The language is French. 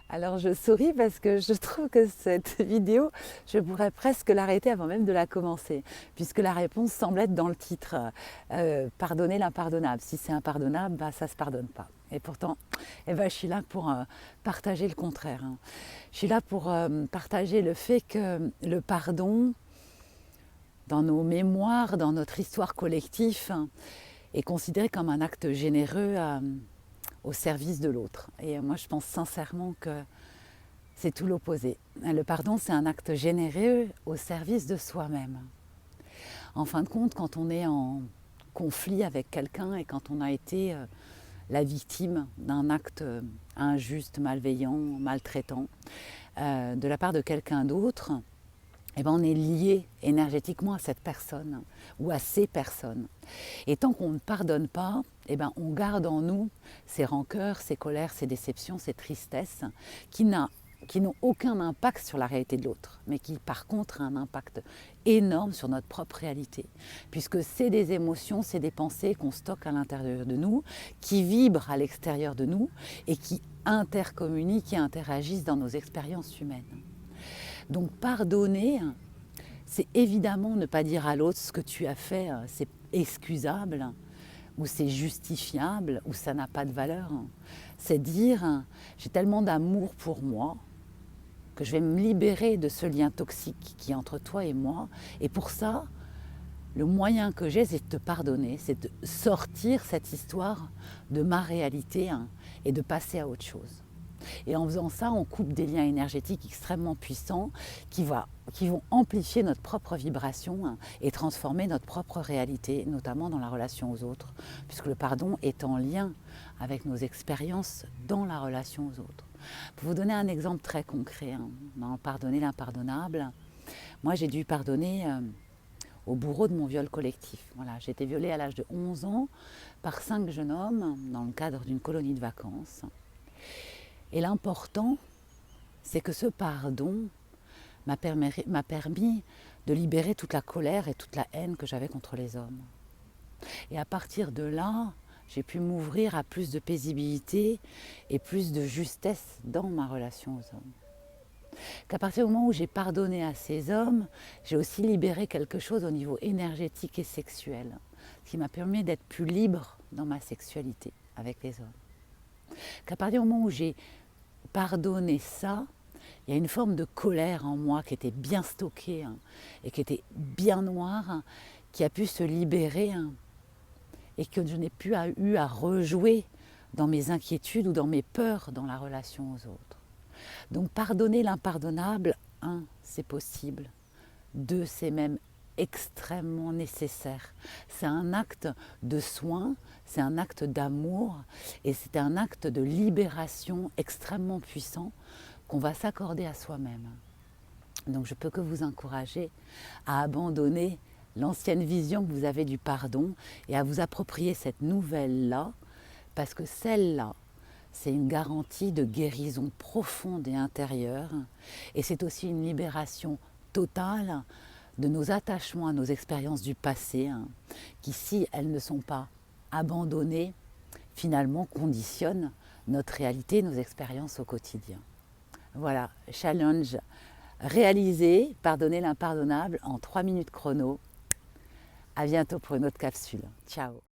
Alors je souris parce que je trouve que cette vidéo, je pourrais presque l'arrêter avant même de la commencer, puisque la réponse semble être dans le titre. Pardonner l'impardonnable. Si c'est impardonnable, bah, ça ne se pardonne pas. Et pourtant, eh ben, je suis là pour partager le contraire, hein. Je suis là pour partager le fait que le pardon, dans nos mémoires, dans notre histoire collective, hein, est considéré comme un acte généreux au service de l'autre. Et moi, je pense sincèrement que c'est tout l'opposé. Le pardon, c'est un acte généreux au service de soi-même. En fin de compte, quand on est en conflit avec quelqu'un et quand on a été la victime d'un acte injuste, malveillant, maltraitant, de la part de quelqu'un d'autre, eh ben on est lié énergétiquement à cette personne ou à ces personnes. Et tant qu'on ne pardonne pas, eh ben on garde en nous ces rancœurs, ces colères, ces déceptions, ces tristesses qui n'ont aucun impact sur la réalité de l'autre, mais qui par contre ont un impact énorme sur notre propre réalité, puisque c'est des émotions, c'est des pensées qu'on stocke à l'intérieur de nous, qui vibrent à l'extérieur de nous et qui intercommuniquent et interagissent dans nos expériences humaines. Donc pardonner, c'est évidemment ne pas dire à l'autre ce que tu as fait, c'est excusable, ou c'est justifiable, ou ça n'a pas de valeur. C'est dire, j'ai tellement d'amour pour moi que je vais me libérer de ce lien toxique qui est entre toi et moi. Et pour ça, le moyen que j'ai, c'est de te pardonner, c'est de sortir cette histoire de ma réalité et de passer à autre chose. Et en faisant ça, on coupe des liens énergétiques extrêmement puissants qui vont amplifier notre propre vibration et transformer notre propre réalité, notamment dans la relation aux autres, puisque le pardon est en lien avec nos expériences dans la relation aux autres. Pour vous donner un exemple très concret, dans pardonner l'impardonnable, moi j'ai dû pardonner au bourreau de mon viol collectif. Voilà, j'ai été violée à l'âge de 11 ans par 5 jeunes hommes dans le cadre d'une colonie de vacances. Et l'important, c'est que ce pardon m'a permis de libérer toute la colère et toute la haine que j'avais contre les hommes. Et à partir de là, j'ai pu m'ouvrir à plus de paisibilité et plus de justesse dans ma relation aux hommes. Qu'à partir du moment où j'ai pardonné à ces hommes, j'ai aussi libéré quelque chose au niveau énergétique et sexuel, ce qui m'a permis d'être plus libre dans ma sexualité avec les hommes. Qu'à partir du moment où j'ai pardonné ça, il y a une forme de colère en moi qui était bien stockée et qui était bien noire, qui a pu se libérer et que je n'ai plus eu à rejouer dans mes inquiétudes ou dans mes peurs dans la relation aux autres. Donc pardonner l'impardonnable, 1, c'est possible. 2, c'est même extrêmement nécessaire. C'est un acte de soin, c'est un acte d'amour et c'est un acte de libération extrêmement puissant qu'on va s'accorder à soi-même. Donc je peux que vous encourager à abandonner l'ancienne vision que vous avez du pardon et à vous approprier cette nouvelle-là, parce que celle-là, c'est une garantie de guérison profonde et intérieure, et c'est aussi une libération totale de nos attachements à nos expériences du passé, qui, si elles ne sont pas abandonnées, finalement conditionnent notre réalité, nos expériences au quotidien. Voilà, challenge réalisé, pardonner l'impardonnable en 3 minutes chrono. À bientôt pour une autre capsule. Ciao.